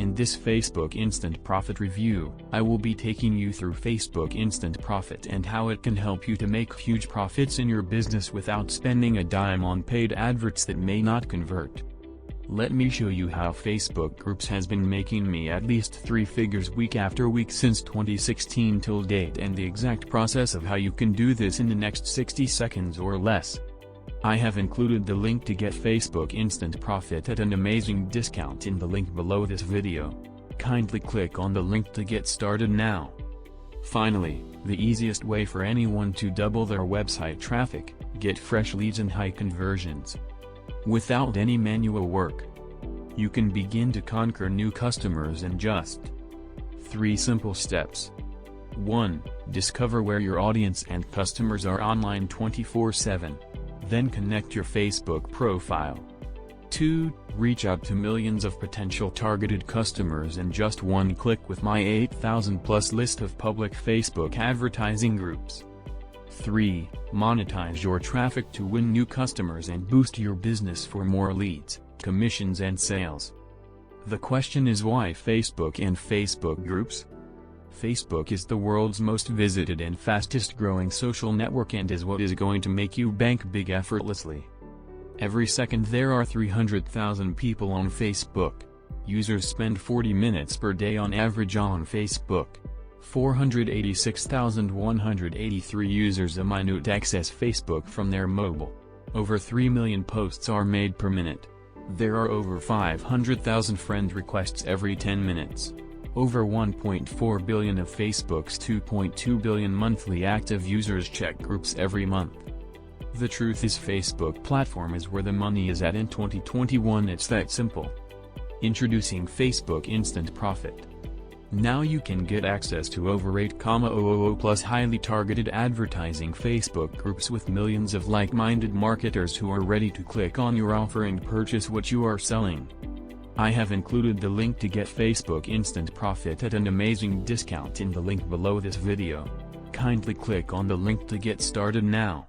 In this Facebook Instant Profit review, I will be taking you through Facebook Instant Profit and how it can help you to make huge profits in your business without spending a dime on paid adverts that may not convert. Let me show you how Facebook Groups has been making me at least 3 figures week after week since 2016 till date, and the exact process of how you can do this in the next 60 seconds or less. I have included the link to get Facebook Instant Profit at an amazing discount in the link below this video. Kindly click on the link to get started now. Finally, the easiest way for anyone to double their website traffic, get fresh leads and high conversions without any manual work. You can begin to conquer new customers in just 3 simple steps. 1. Discover where your audience and customers are online 24/7. Then connect your Facebook profile. 2. Reach out to millions of potential targeted customers in just one click with my 8,000+ list of public Facebook advertising groups. 3. Monetize your traffic to win new customers and boost your business for more leads, commissions and sales. The question is, why Facebook and Facebook Groups? Facebook is the world's most visited and fastest growing social network and is what is going to make you bank big effortlessly. Every second there are 300,000 people on Facebook. Users spend 40 minutes per day on average on Facebook. 486,183 users a minute access Facebook from their mobile. Over 3 million posts are made per minute. There are over 500,000 friend requests every 10 minutes. Over 1.4 billion of Facebook's 2.2 billion monthly active users check groups every month. The truth is, Facebook platform is where the money is at in 2021. It's that simple. Introducing Facebook Instant Profit. Now you can get access to over 8,000 plus highly targeted advertising Facebook groups with millions of like-minded marketers who are ready to click on your offer and purchase what you are selling. I have included the link to get Facebook Instant Profit at an amazing discount in the link below this video. Kindly click on the link to get started now.